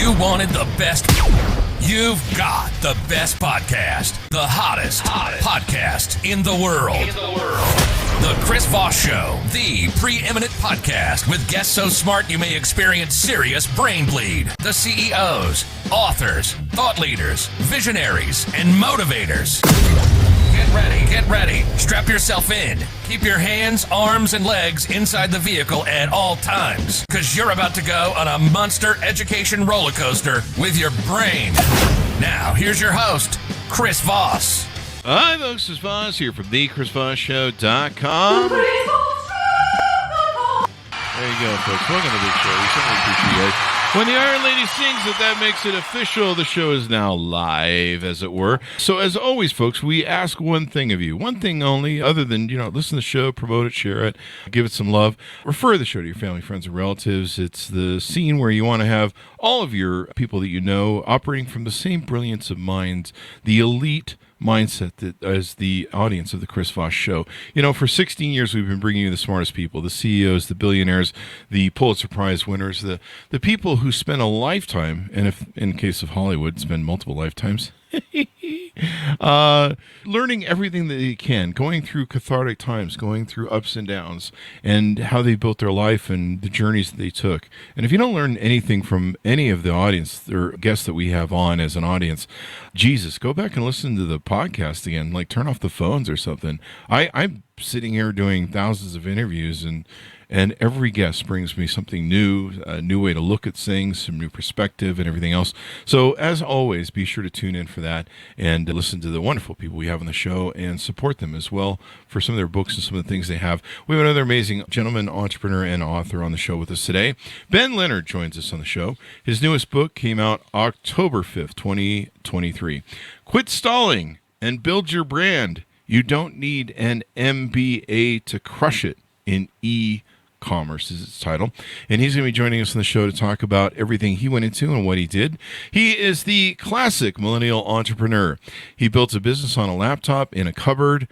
You wanted the best. You've got the best podcast. The hottest podcast in the world. The Chris Voss Show, the preeminent podcast with guests so smart you may experience serious brain bleed. The CEOs, authors, thought leaders, visionaries, and motivators. Get ready. Strap yourself in. Keep your hands, arms, and legs inside the vehicle at all times, because you're about to go on a monster education roller coaster with your brain. Now, here's your host, Chris Voss. Hi, folks. Chris Voss here from thechrisvossshow.com. There you go, folks. Welcome to the big show. We certainly appreciate it. When the Iron Lady sings it, that makes it official. The show is now live, as it were. So, as always, folks, we ask one thing of you. One thing only, other than, listen to the show, promote it, share it, give it some love. Refer the show to your family, friends, and relatives. It's the scene where you want to have all of your people that you know operating from the same brilliance of minds, the elite mindset that as the audience of the Chris Voss Show. For 16 years, we've been bringing you the smartest people, the CEOs, the billionaires, the Pulitzer Prize winners, the people who spend a lifetime, and if in case of Hollywood, spend multiple lifetimes, learning everything that they can, going through cathartic times, going through ups and downs, and how they built their life and the journeys that they took. And if you don't learn anything from any of the audience or guests that we have on as an audience, Jesus, go back and listen to the podcast again, like turn off the phones or something. I'm sitting here doing thousands of interviews, and every guest brings me something new, a new way to look at things, some new perspective and everything else. So as always, be sure to tune in for that and listen to the wonderful people we have on the show and support them as well for some of their books and some of the things they have. We have another amazing gentleman, entrepreneur, and author on the show with us today. Ben Leonard joins us on the show. His newest book came out October 5th, 2023. Quit Stalling and Build Your Brand. You don't need an MBA to crush it in Ecommerce is its title. And he's going to be joining us on the show to talk about everything he went into and what he did. He is the classic millennial entrepreneur. He built a business on a laptop in a cupboard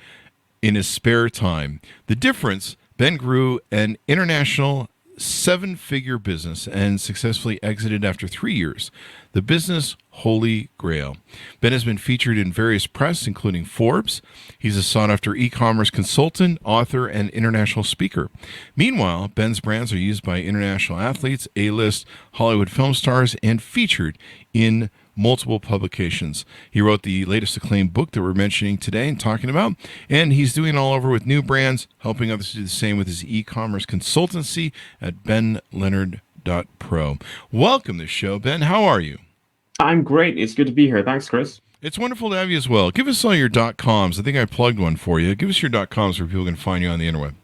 in his spare time. The difference, Ben grew an international 7-figure business and successfully exited after 3 years. The business Holy Grail. Ben has been featured in various press, including Forbes. He's a sought-after e-commerce consultant, author, and international speaker. Meanwhile, Ben's brands are used by international athletes, A-list Hollywood film stars, and featured in multiple publications. He wrote the latest acclaimed book that we're mentioning today and talking about, and he's doing it all over with new brands, helping others do the same with his e-commerce consultancy at benleonard.pro. Welcome to the show, Ben. How are you? I'm great. It's good to be here. Thanks, Chris. It's wonderful to have you as well. Give us all your .coms. I think I plugged one for you. Give us your .coms where people can find you on the interweb.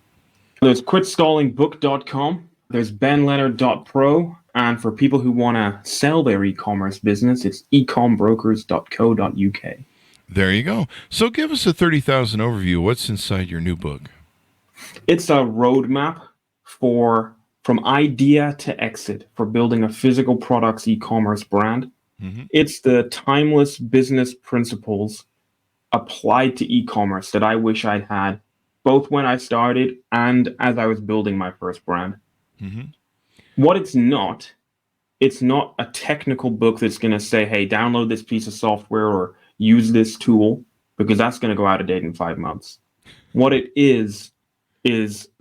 There's quitstallingbook.com. There's benleonard.pro. And for people who want to sell their e-commerce business, it's ecombrokers.co.uk. There you go. So give us a 30,000 overview. What's inside your new book? It's a roadmap from idea to exit for building a physical products e-commerce brand. Mm-hmm. It's the timeless business principles applied to e-commerce that I wish I'd had both when I started and as I was building my first brand. Mm-hmm. What it's not a technical book that's going to say, hey, download this piece of software or use this tool, because that's going to go out of date in 5 months. What it is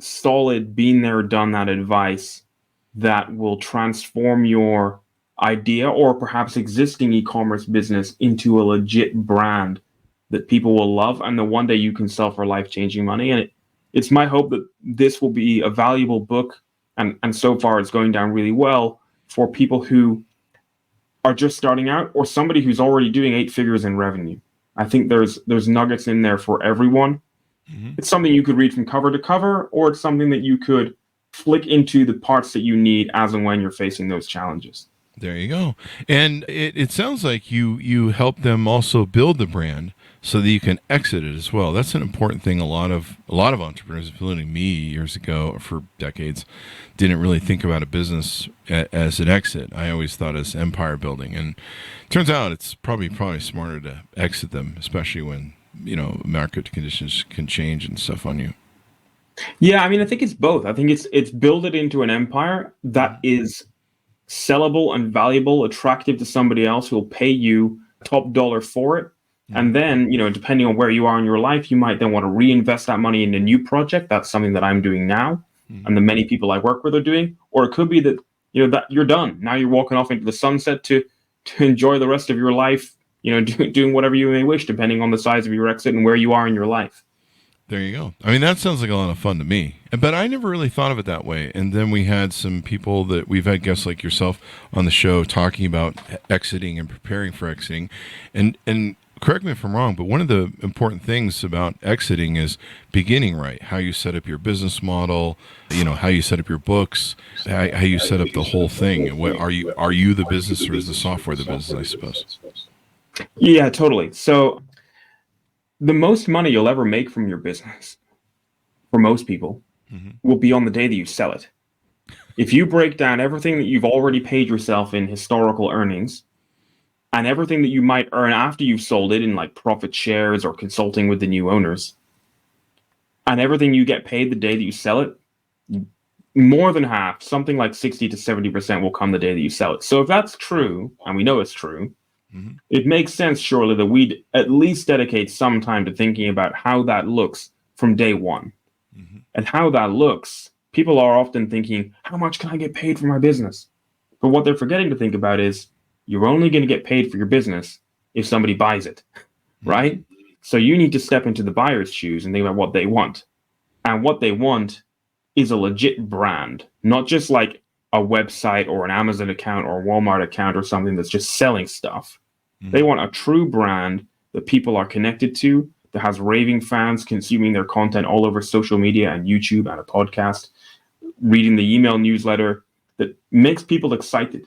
solid, been there, done that advice that will transform your idea or perhaps existing e-commerce business into a legit brand that people will love and the one day you can sell for life-changing money. And it's my hope that this will be a valuable book, and so far it's going down really well, for people who are just starting out or somebody who's already doing 8 figures in revenue. I think there's nuggets in there for everyone. Mm-hmm. It's something you could read from cover to cover, or it's something that you could flick into the parts that you need as and when you're facing those challenges. There you go. And it sounds like you help them also build the brand so that you can exit it as well. That's an important thing. A lot of entrepreneurs, including me years ago, for decades, didn't really think about a business as an exit. I always thought as empire building, and it turns out it's probably smarter to exit them, especially when market conditions can change and stuff on you. Yeah, I mean, I think it's both. I think it's build it into an empire that is sellable and valuable, attractive to somebody else who will pay you top dollar for it. And then, depending on where you are in your life, you might then want to reinvest that money in a new project. That's something that I'm doing now, and the many people I work with are doing. Or it could be that, that you're done. Now you're walking off into the sunset to enjoy the rest of your life, doing whatever you may wish, depending on the size of your exit and where you are in your life. There you go. I mean, that sounds like a lot of fun to me, but I never really thought of it that way. And then we had some people that we've had guests like yourself on the show talking about exiting and preparing for exiting. And correct me if I'm wrong, but one of the important things about exiting is beginning right. How you set up your business model, how you set up your books, how you set up the whole thing. What are you the business, or is the software the business, I suppose? Yeah, totally. So the most money you'll ever make from your business, for most people, will be on the day that you sell it. If you break down everything that you've already paid yourself in historical earnings, and everything that you might earn after you've sold it in like profit shares or consulting with the new owners, and everything you get paid the day that you sell it, more than half, something like 60 to 70% will come the day that you sell it. So if that's true, and we know it's true, it makes sense, surely, that we'd at least dedicate some time to thinking about how that looks from day one. And how that looks, people are often thinking, how much can I get paid for my business? But what they're forgetting to think about is, you're only going to get paid for your business if somebody buys it, right? So you need to step into the buyer's shoes and think about what they want. And what they want is a legit brand, not just like a website or an Amazon account or a Walmart account or something that's just selling stuff. They want a true brand that people are connected to, that has raving fans consuming their content all over social media and YouTube and a podcast, reading the email newsletter, that makes people excited.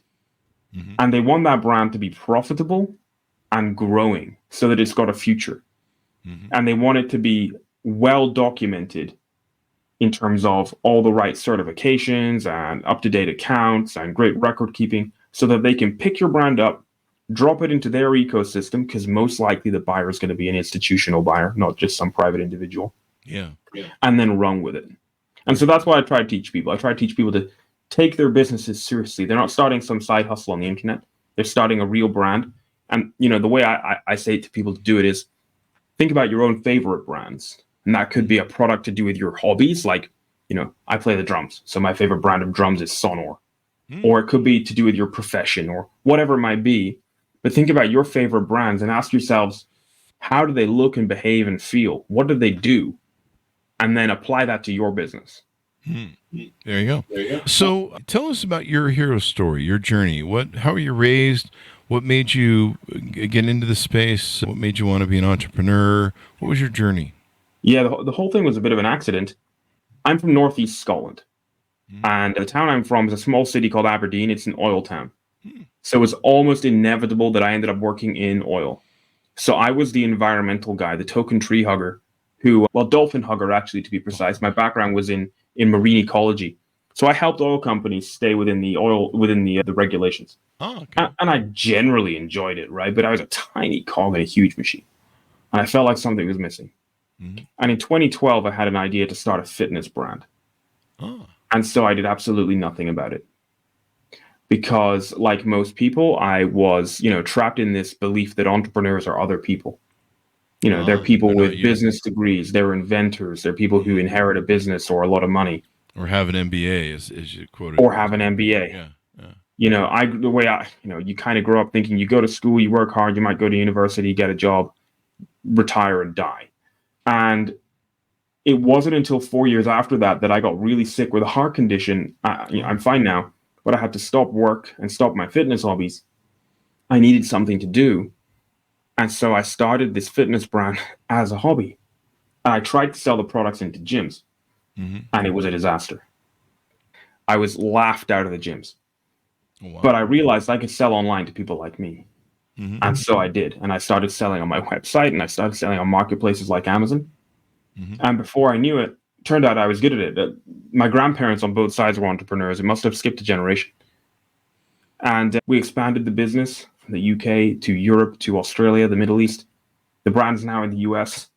And they want that brand to be profitable and growing so that it's got a future. And they want it to be well documented in terms of all the right certifications and up-to-date accounts and great record keeping, so that they can pick your brand up, drop it into their ecosystem, because most likely the buyer is going to be an institutional buyer, not just some private individual. And then run with it. And so that's what I try to teach people. I try to teach people to take their businesses seriously. They're not starting some side hustle on the internet. They're starting a real brand. And, the way I say to people to do it is, think about your own favorite brands. And that could be a product to do with your hobbies. Like, I play the drums, so my favorite brand of drums is Sonor. Or it could be to do with your profession or whatever it might be. But think about your favorite brands and ask yourselves, how do they look and behave and feel? What do they do? And then apply that to your business. There you go. So tell us about your hero story, your journey. How were you raised? What made you get into the space? What made you want to be an entrepreneur? What was your journey? Yeah, the whole thing was a bit of an accident. I'm from Northeast Scotland. And the town I'm from is a small city called Aberdeen. It's an oil town. So it was almost inevitable that I ended up working in oil. So I was the environmental guy, the token tree hugger, dolphin hugger, actually, to be precise. My background was in marine ecology. So I helped oil companies stay within the regulations. Oh, okay. And I generally enjoyed it, right? But I was a tiny cog in a huge machine. And I felt like something was missing. And in 2012, I had an idea to start a fitness brand. And so I did absolutely nothing about it. Because like most people, I was, trapped in this belief that entrepreneurs are other people. They're people with business degrees, they're inventors, they're people who inherit a business or a lot of money. Or have an MBA, as you quoted. Or have an MBA. Yeah. You kind of grow up thinking you go to school, you work hard, you might go to university, get a job, retire and die. And it wasn't until 4 years after that I got really sick with a heart condition. I'm fine now, but I had to stop work and stop my fitness hobbies. I needed something to do. And so I started this fitness brand as a hobby. And I tried to sell the products into gyms, and it was a disaster. I was laughed out of the gyms. Oh, wow. But I realized I could sell online to people like me. And so I did. And I started selling on my website, and I started selling on marketplaces like Amazon. And before I knew it, turned out I was good at it. My grandparents on both sides were entrepreneurs. It must have skipped a generation. And we expanded the business from the UK to Europe to Australia, the Middle East. The brand's now in the US.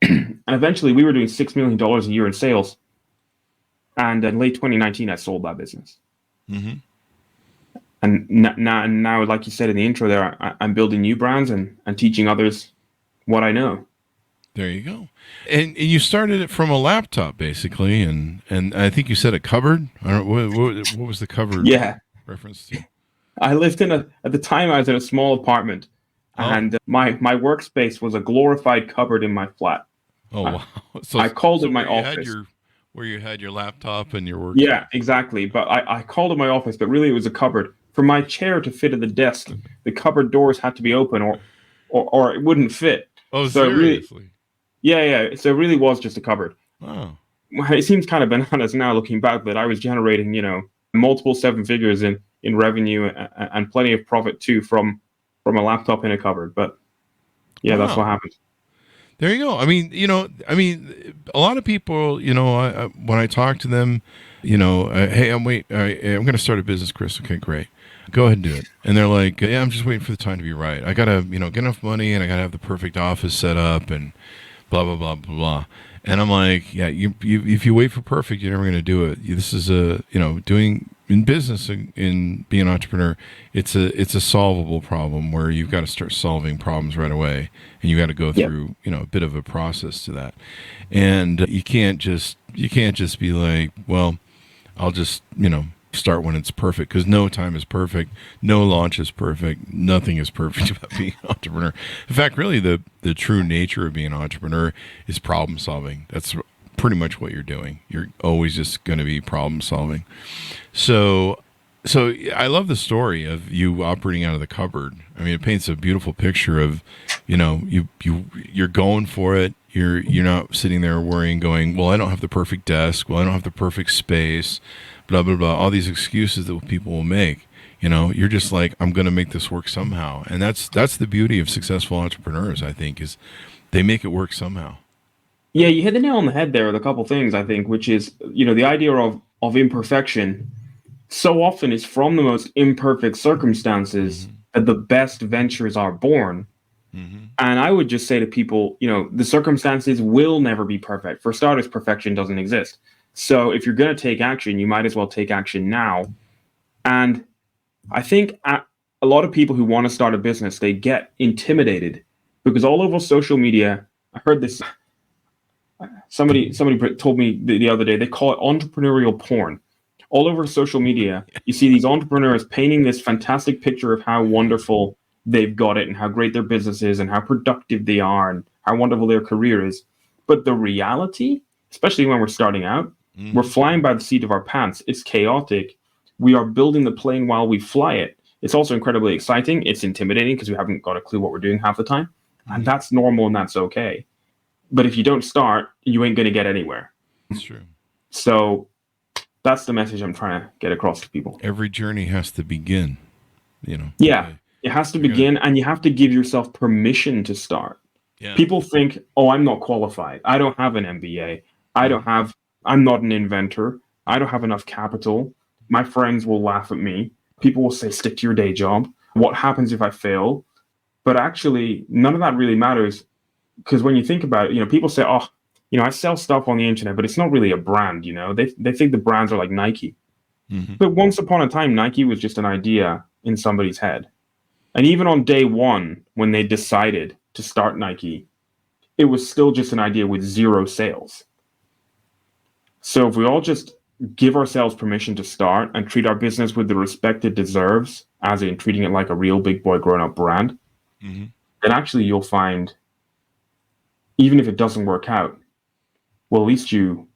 And eventually we were doing $6 million a year in sales. And in late 2019, I sold that business. And now, like you said in the intro there, I'm building new brands and teaching others what I know. There you go. And you started it from a laptop, basically, and I think you said a cupboard. I don't what was the cupboard reference to? I lived at the time I was in a small apartment, and my workspace was a glorified cupboard in my flat. Oh, wow. So, I called it my office. Where you had your laptop and your work. Yeah, exactly. But I called it my office, but really it was a cupboard. For my chair to fit at the desk, the cupboard doors had to be open or it wouldn't fit. Oh, so seriously? Yeah. So it really was just a cupboard. Wow. It seems kind of bananas now looking back, but I was generating, multiple seven figures in revenue and plenty of profit too from a laptop in a cupboard. But yeah, That's what happened. There you go. I mean, a lot of people, when I talk to them, hey, I'm going to start a business, Chris. Okay, great. Go ahead and do it. And they're like, yeah, I'm just waiting for the time to be right. I got to, get enough money and I got to have the perfect office set up and blah, blah, blah, blah, blah. And I'm like, yeah, if you wait for perfect, you're never going to do it. This is doing in business, in being an entrepreneur, it's a solvable problem where you've got to start solving problems right away, and you got to go through a bit of a process to that. And you can't just be like, well, I'll just start when it's perfect, because no time is perfect, no launch is perfect, nothing is perfect about being an entrepreneur. In fact, really the true nature of being an entrepreneur is problem solving. That's pretty much what you're doing. You're always just going to be problem solving. So I love the story of you operating out of the cupboard. I mean, it paints a beautiful picture of, you're going for it. You're not sitting there worrying, going, well, I don't have the perfect desk. Well, I don't have the perfect space, blah, blah, blah. All these excuses that people will make. You're just like, I'm going to make this work somehow. And that's the beauty of successful entrepreneurs, I think, is they make it work somehow. Yeah, you hit the nail on the head there with a couple things, I think, which is, the idea of imperfection so often is from the most imperfect circumstances that the best ventures are born. Mm-hmm. And I would just say to people, the circumstances will never be perfect. For starters, perfection doesn't exist. So if you're going to take action, you might as well take action now. And I think a lot of people who want to start a business, they get intimidated because all over social media, I heard this. Somebody told me the other day, they call it entrepreneurial porn. All over social media, you see these entrepreneurs painting this fantastic picture of how wonderful they've got it and how great their business is and how productive they are and how wonderful their career is. But the reality, especially when we're starting out, we're flying by the seat of our pants. It's chaotic. We are building the plane while we fly it. It's also incredibly exciting. It's intimidating because we haven't got a clue what we're doing half the time. And that's normal and that's okay. But if you don't start, you ain't going to get anywhere. That's true. So that's the message I'm trying to get across to people. Every journey has to begin, Yeah, it has to begin, and you have to give yourself permission to start. Yeah. People think, oh, I'm not qualified. I don't have an MBA. I'm not an inventor. I don't have enough capital. My friends will laugh at me. People will say, stick to your day job. What happens if I fail? But actually, none of that really matters. Because when you think about it, people say, oh, I sell stuff on the internet, but it's not really a brand, They think the brands are like Nike. Mm-hmm. But once upon a time, Nike was just an idea in somebody's head. And even on day one, when they decided to start Nike, it was still just an idea with zero sales. So if we all just give ourselves permission to start and treat our business with the respect it deserves, as in treating it like a real big boy grown-up brand, then actually you'll find, even if it doesn't work out, well, at least you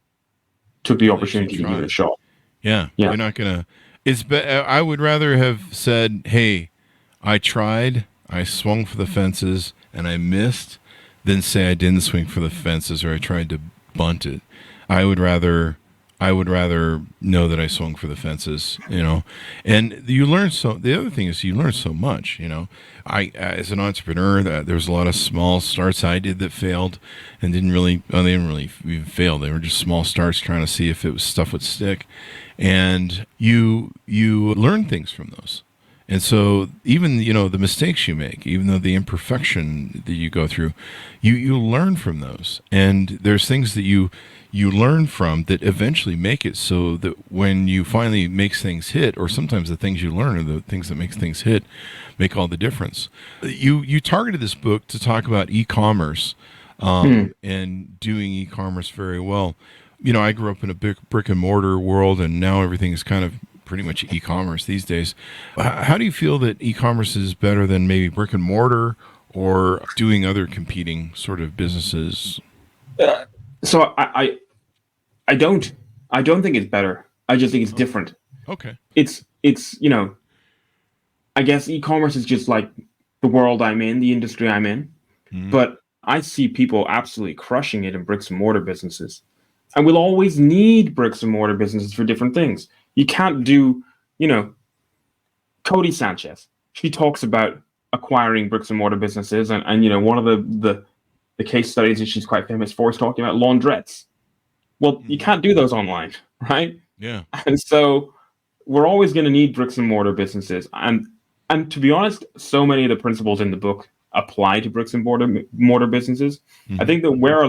took the opportunity to give it a shot. Yeah. You're not going to... I would rather have said, hey, I tried, I swung for the fences, and I missed, than say I didn't swing for the fences or I tried to bunt it. I would rather know that I swung for the fences, and you learn the other thing is you learn so much, as an entrepreneur, there's a lot of small starts I did that failed and they didn't really even fail. They were just small starts trying to see if stuff would stick. And you learn things from those. And so even, the mistakes you make, even though the imperfection that you go through, you learn from those. And there's things that you learn from that eventually make it so that when you finally make things hit, or sometimes the things you learn are the things that make things hit, make all the difference. You targeted this book to talk about e-commerce and doing e-commerce very well. I grew up in a big brick and mortar world, and now everything is kind of pretty much e-commerce these days. How do you feel that e-commerce is better than maybe brick and mortar or doing other competing sort of businesses? So I don't think it's better. I just think it's different. Okay. It's I guess e-commerce is just like the world I'm in, the industry I'm in. Mm-hmm. But I see people absolutely crushing it in bricks and mortar businesses. And we'll always need bricks and mortar businesses for different things. You can't do, Cody Sanchez. She talks about acquiring bricks and mortar businesses. And one of the case studies that she's quite famous for is talking about laundrettes. Well, you can't do those online, right? Yeah. And so we're always going to need bricks and mortar businesses. And to be honest, so many of the principles in the book apply to bricks and mortar businesses. Mm-hmm. I think that where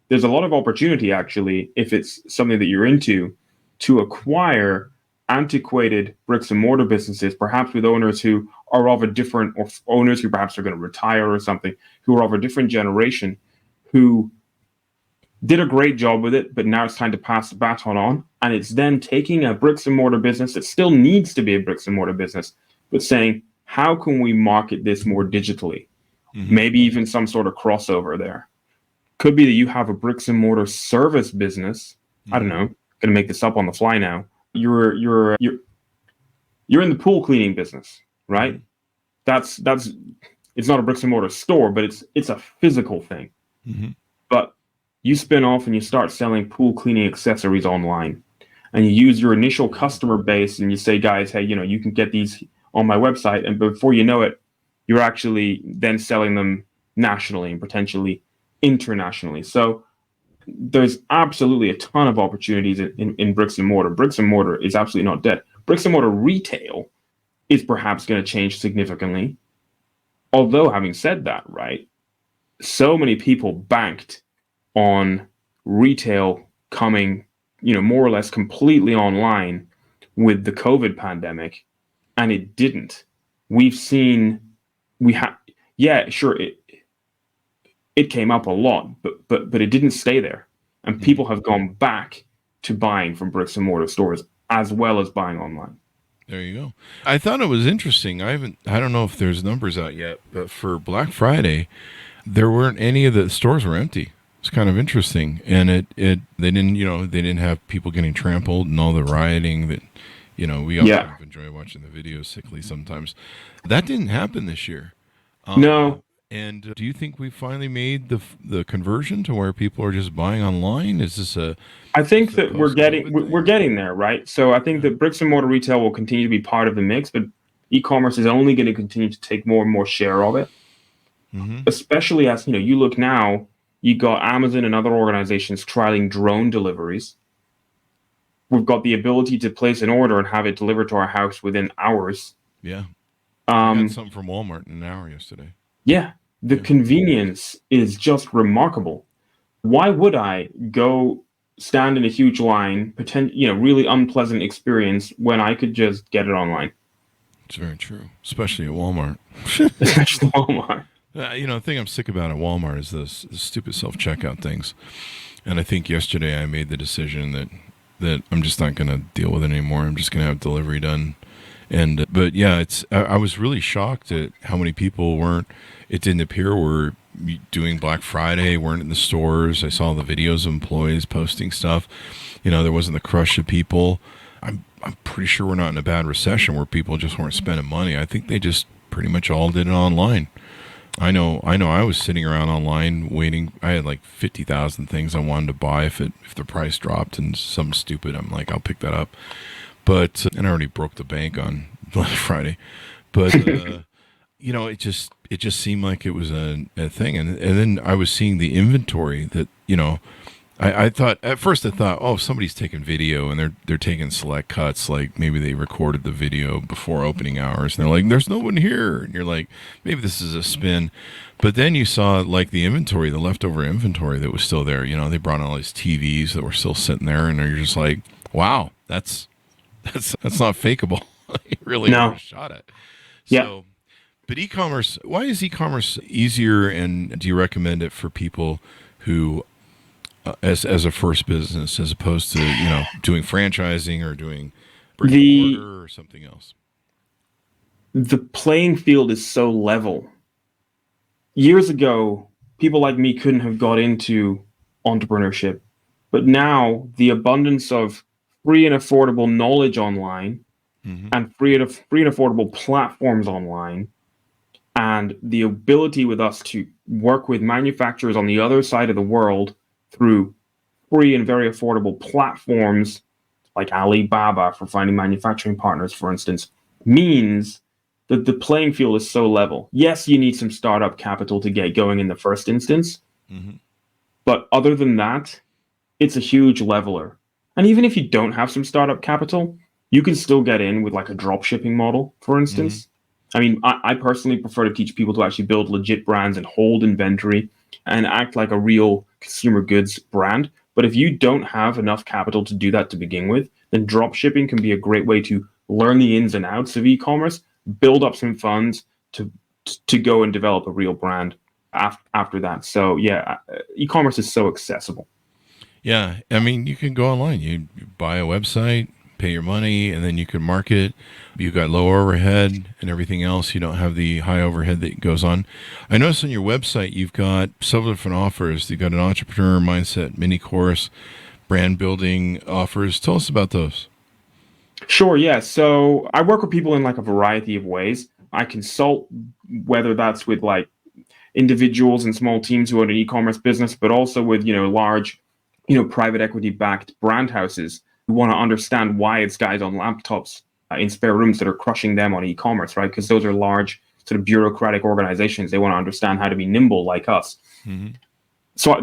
there's a lot of opportunity, actually, if it's something that you're into, to acquire antiquated bricks and mortar businesses, perhaps with owners who are of a different, or owners who perhaps are going to retire or something, who are of a different generation, who did a great job with it, but now it's time to pass the baton on. And it's then taking a bricks and mortar business that still needs to be a bricks and mortar business, but saying, how can we market this more digitally? Mm-hmm. Maybe even some sort of crossover there. Could be that you have a bricks and mortar service business. Mm-hmm. I don't know. Going to make this up on the fly now. You're in the pool cleaning business, right? That's it's not a bricks and mortar store, but it's a physical thing. Mm-hmm. But you spin off and you start selling pool cleaning accessories online, and you use your initial customer base and you say, guys, hey, you can get these on my website, and before you know it, you're actually then selling them nationally and potentially internationally. So there's absolutely a ton of opportunities in bricks and mortar. Bricks and mortar is absolutely not dead. Bricks and mortar retail is perhaps going to change significantly. Although, having said that, right, so many people banked on retail coming, more or less completely online with the COVID pandemic, and it didn't. It came up a lot, but it didn't stay there. And people have gone back to buying from bricks and mortar stores as well as buying online. There you go. I thought it was interesting. I don't know if there's numbers out yet, but for Black Friday, there weren't any of the stores were empty. It's kind of interesting. And they didn't have people getting trampled and all the rioting that, we all kind of enjoy watching the videos sickly sometimes. That didn't happen this year. No. And do you think we finally made the conversion to where people are just buying online? Is this I think that we're getting there, right? So I think that bricks and mortar retail will continue to be part of the mix, but e-commerce is only going to continue to take more and more share of it. Mm-hmm. Especially as you look now, you got Amazon and other organizations trialing drone deliveries. We've got the ability to place an order and have it delivered to our house within hours. Yeah, I got something from Walmart in an hour yesterday. Yeah, the convenience is just remarkable. Why would I go stand in a huge line, really unpleasant experience when I could just get it online? It's very true, especially at Walmart. Especially Walmart. The thing I'm sick about at Walmart is the stupid self-checkout things. And I think yesterday I made the decision that I'm just not going to deal with it anymore. I'm just going to have delivery done. But yeah, I was really shocked at how many people it didn't appear were doing Black Friday, weren't in the stores. I saw the videos of employees posting stuff. There wasn't the crush of people. I'm pretty sure we're not in a bad recession where people just weren't spending money. I think they just pretty much all did it online. I know I was sitting around online waiting. I had like 50,000 things I wanted to buy if the price dropped and something stupid, I'm like, I'll pick that up. But and I already broke the bank on Black Friday. But it just seemed like it was a thing. And then I was seeing the inventory that, I thought at first, oh, somebody's taking video and they're taking select cuts, like maybe they recorded the video before opening hours, and they're like, "There's no one here," and you're like, maybe this is a spin. But then you saw like the inventory, the leftover inventory that was still there. You know, they brought all these TVs that were still sitting there, and you're just like, "Wow, that's not fakeable." You really No. shot it. Yeah. So, but e-commerce, why is e-commerce easier, and do you recommend it for people who as a first business, as opposed to doing franchising or doing brick and mortar or something else? The playing field is so level. Years ago, people like me couldn't have got into entrepreneurship, but now the abundance of free and affordable knowledge online, and free and affordable platforms online, and the ability with us to work with manufacturers on the other side of the world through free and very affordable platforms like Alibaba for finding manufacturing partners, for instance, means that the playing field is so level. Yes, you need some startup capital to get going in the first instance, but other than that, it's a huge leveler. And even if you don't have some startup capital, you can still get in with like a drop shipping model, for instance. I mean, I personally prefer to teach people to actually build legit brands and hold inventory and act like a real consumer goods brand. But if you don't have enough capital to do that to begin with, then drop shipping can be a great way to learn the ins and outs of e-commerce, build up some funds to go and develop a real brand after that. So yeah, e-commerce is so accessible. Yeah, I mean, you can go online, you buy a website, pay your money, and then you can market. You've got low overhead and everything else. You don't have the high overhead that goes on. I noticed on your website you've got several different offers. You've got an entrepreneur mindset mini course, brand building offers. Tell us about those. Sure, yeah. So I work with people in like a variety of ways. I consult, whether that's with like individuals and small teams who own an e-commerce business, but also with, large, private equity backed brand houses who want to understand why it's guys on laptops in spare rooms that are crushing them on e-commerce, right? Because those are large sort of bureaucratic organizations. They want to understand how to be nimble like us. So, I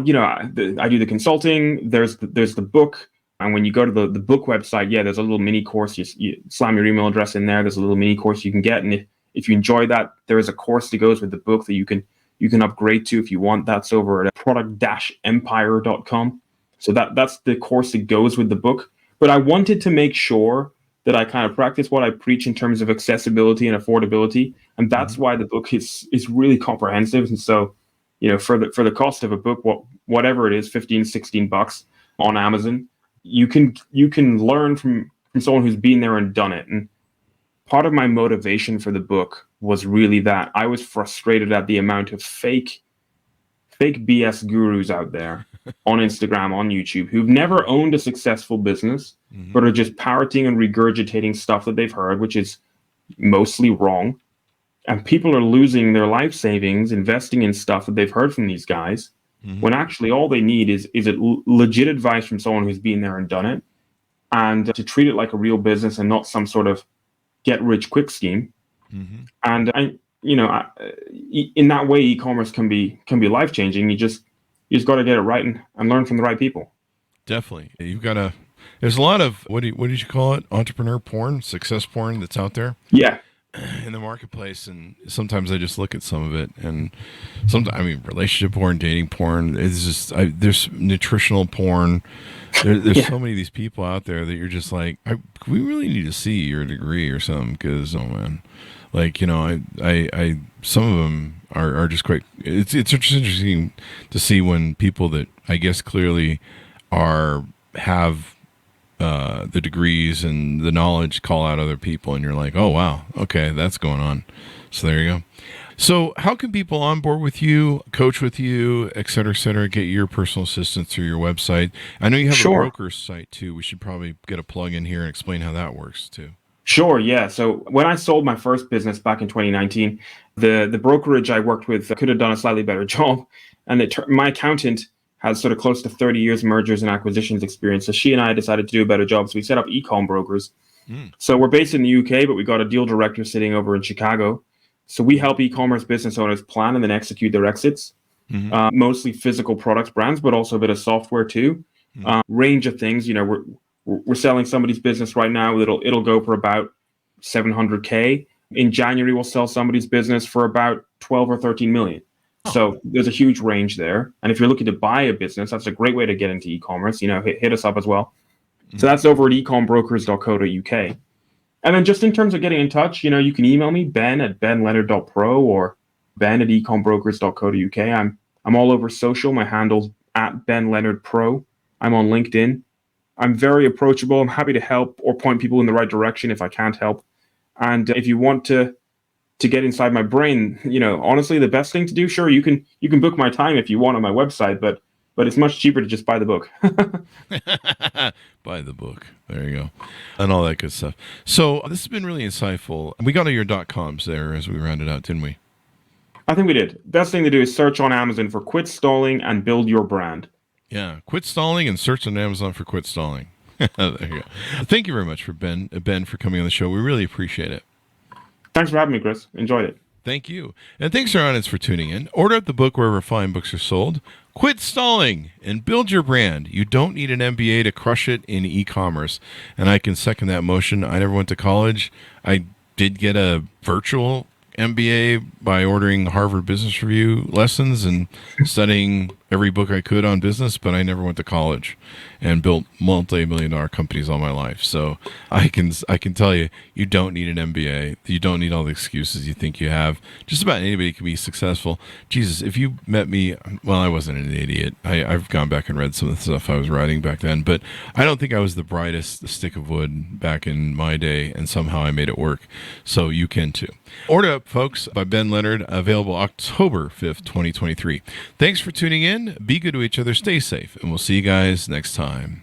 do the consulting. There's the book. And when you go to the book website, yeah, there's a little mini course. You slam your email address in there. There's a little mini course you can get. And if you enjoy that, there is a course that goes with the book that you can upgrade to if you want. That's over at product-empire.com. So that's the course that goes with the book. But I wanted to make sure that I kind of practice what I preach in terms of accessibility and affordability. And that's why the book is really comprehensive. And so, for the cost of a book, whatever it is, $15-16 on Amazon, you can learn from someone who's been there and done it. And part of my motivation for the book was really that I was frustrated at the amount of fake BS gurus out there on Instagram, on YouTube, who've never owned a successful business, but are just parroting and regurgitating stuff that they've heard, which is mostly wrong. And people are losing their life savings investing in stuff that they've heard from these guys, when actually all they need is legit advice from someone who's been there and done it, and to treat it like a real business and not some sort of get rich quick scheme. And in that way, e-commerce can be life changing. You just got to get it right and learn from the right people. Definitely, you've got to. There's a lot of what did you call it? Entrepreneur porn, success porn that's out there. Yeah. In the marketplace, and sometimes I just look at some of it, and sometimes relationship porn, dating porn. It's just there's nutritional porn. There's so many of these people out there that you're just like, we really need to see your degree or something, because like I some of them are just quite. It's interesting to see when people that I guess clearly have the degrees and the knowledge call out other people, and you're like, oh wow, okay, that's going on. So there you go. So how can people onboard with you, coach with you, et cetera, get your personal assistance through your website? I know you have a broker's site too. We should probably get a plug in here and explain how that works too. Sure, yeah. So when I sold my first business back in 2019, the brokerage I worked with could have done a slightly better job, and my accountant has sort of close to 30 years mergers and acquisitions experience. So she and I decided to do a better job. So we set up e-com brokers. So we're based in the UK, but we got a deal director sitting over in Chicago. So we help e-commerce business owners plan and then execute their exits. mostly physical products brands, but also a bit of software too. Range of things. We're selling somebody's business right now. It'll go for about 700K. In January, we'll sell somebody's business for about 12 or 13 million. So there's a huge range there. And if you're looking to buy a business, that's a great way to get into e-commerce. Hit us up as well. So that's over at ecombrokers.co.uk. And then just in terms of getting in touch, you can email me, ben@benleonard.pro or ben@ecombrokers.co.uk. I'm all over social. My handle's @benleonardpro. I'm on LinkedIn. I'm very approachable. I'm happy to help or point people in the right direction if I can't help. And if you want to get inside my brain, honestly, the best thing to do, sure, you can book my time if you want on my website, but it's much cheaper to just buy the book. Buy the book. There you go. And all that good stuff. So this has been really insightful. We got all your .coms there as we rounded out, didn't we? I think we did. Best thing to do is search on Amazon for Quit Stalling and Build Your Brand. Yeah, quit stalling and search on Amazon for Quit Stalling. There you go. Thank you very much for Ben for coming on the show. We really appreciate it. Thanks for having me, Chris. Enjoyed it. Thank you. And thanks to our audience for tuning in. Order up the book wherever fine books are sold. Quit stalling and build your brand. You don't need an MBA to crush it in e-commerce. And I can second that motion. I never went to college. I did get a virtual MBA by ordering Harvard Business Review lessons and studying every book I could on business, but I never went to college and built multi-million-dollar companies all my life. So I can tell you, you don't need an MBA. You don't need all the excuses you think you have. Just about anybody can be successful. Jesus, if you met me, well, I wasn't an idiot. I've gone back and read some of the stuff I was writing back then, but I don't think I was the brightest stick of wood back in my day, and somehow I made it work. So you can too. Order Up, folks, by Ben Leonard, available October 5th, 2023. Thanks for tuning in. Be good to each other. Stay safe, and we'll see you guys next time.